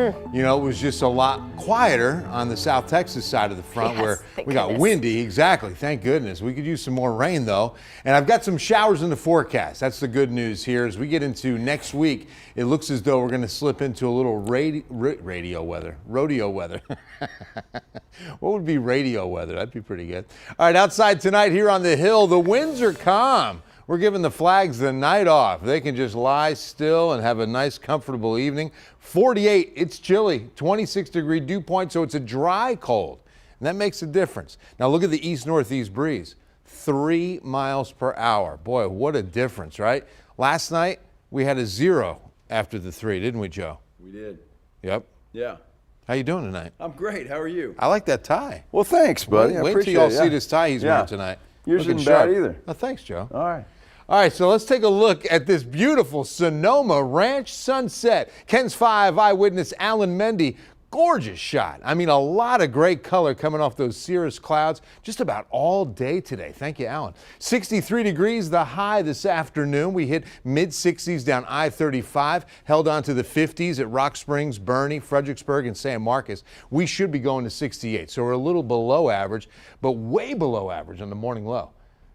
You know, it was just a lot quieter on the South Texas side of the front where we got windy. Exactly. Thank goodness. We could use some more rain, though. And I've got some showers in the forecast. That's the good news here. As we get into next week, it looks as though we're going to slip into a little rodeo weather. What would be radio weather? That'd be pretty good. All right, outside tonight here on the hill, the winds are calm. We're giving the Flags the night off. They can just lie still and have a nice, comfortable evening. 48, it's chilly, 26-degree dew point, so it's a dry cold, and that makes a difference. Now look at the east-northeast breeze, 3 miles per hour. Boy, what a difference, right? Last night, we had a 0 after the 3, didn't we, Joe? We did. Yep. Yeah. How you doing tonight? I'm great. How are you? I like that tie. Well, thanks, buddy. Wait till y'all see this tie he's wearing tonight. Yours isn't bad either. Oh, thanks, Joe. All right. All right, so let's take a look at this beautiful Sonoma Ranch sunset. KENS 5 eyewitness Alan Mendy, gorgeous shot. I mean, a lot of great color coming off those cirrus clouds just about all day today. Thank you, Alan. 63 degrees, the high this afternoon. We hit mid-60s down I-35, held on to the 50s at Rock Springs, Bernie, Fredericksburg, and San Marcos. We should be going to 68, so we're a little below average, but way below average on the morning low.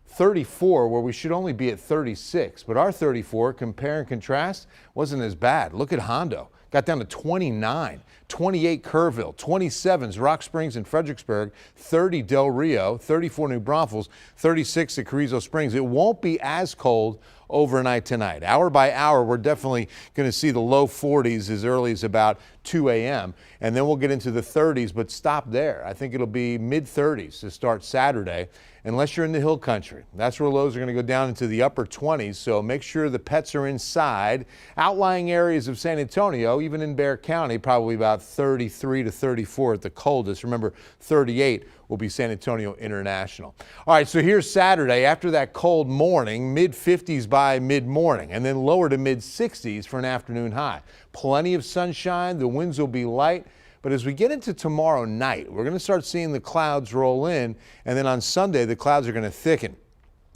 34, where we should only be at 36, but our 34, compare and contrast, wasn't as bad. Look at Hondo, got down to 29, 28 Kerrville, 27s Rock Springs and Fredericksburg, 30 Del Rio, 34 New Braunfels, 36 at Carrizo Springs. It won't be as cold overnight tonight. Hour by hour, we're definitely going to see the low 40s as early as about 2 a.m. and then we'll get into the 30s, but stop there. I think it'll be mid-30s to start Saturday, unless you're in the hill country. That's where lows are going to go down into the upper 20s, so make sure the pets are inside. Outlying areas of San Antonio, even in Bexar County, probably about 33 to 34 at the coldest. Remember, 38 will be San Antonio International. All right, so here's Saturday. After that cold morning, mid-50s by mid-morning, and then lower to mid-60s for an afternoon high. Plenty of sunshine. The winds will be light. But as we get into tomorrow night, we're going to start seeing the clouds roll in, and then on Sunday, the clouds are going to thicken.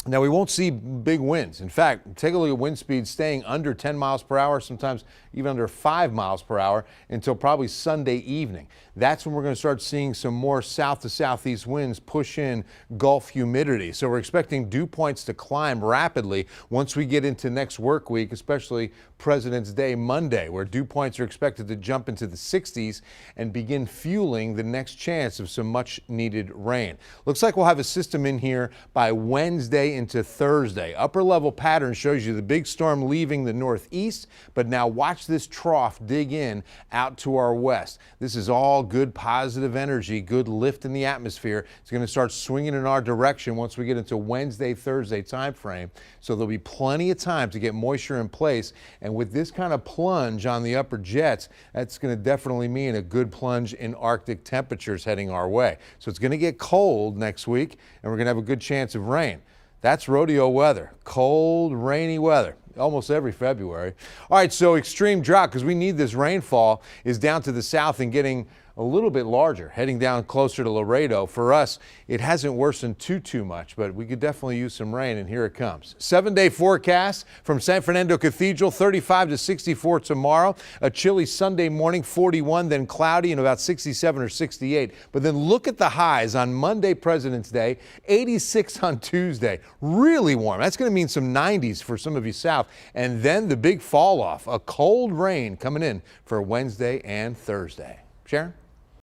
Now, we won't see big winds. In fact, take a look at wind speeds staying under 10 miles per hour, sometimes even under 5 miles per hour until probably Sunday evening. That's when we're going to start seeing some more south to southeast winds push in Gulf humidity. So we're expecting dew points to climb rapidly once we get into next work week, especially President's Day Monday, where dew points are expected to jump into the 60s and begin fueling the next chance of some much needed rain. Looks like we'll have a system in here by Wednesday into Thursday. Upper level pattern shows you the big storm leaving the northeast, but now watch this trough dig in out to our west. This is all good positive energy, good lift in the atmosphere. It's going to start swinging in our direction once we get into Wednesday, Thursday time frame. So there'll be plenty of time to get moisture in place. And with this kind of plunge on the upper jets, that's going to definitely mean a good plunge in Arctic temperatures heading our way. So it's going to get cold next week, and we're going to have a good chance of rain. That's rodeo weather, cold, rainy weather, almost every February. All right, so extreme drought, because we need this rainfall, is down to the south and getting a little bit larger, heading down closer to Laredo. For us, it hasn't worsened too much, but we could definitely use some rain, and here it comes. 7-day forecast from San Fernando Cathedral, 35 to 64 tomorrow. A chilly Sunday morning, 41, then cloudy and about 67 or 68. But then look at the highs on Monday, President's Day, 86 on Tuesday. Really warm. That's going to mean some 90s for some of you south. And then the big fall off, a cold rain coming in for Wednesday and Thursday. Sharon?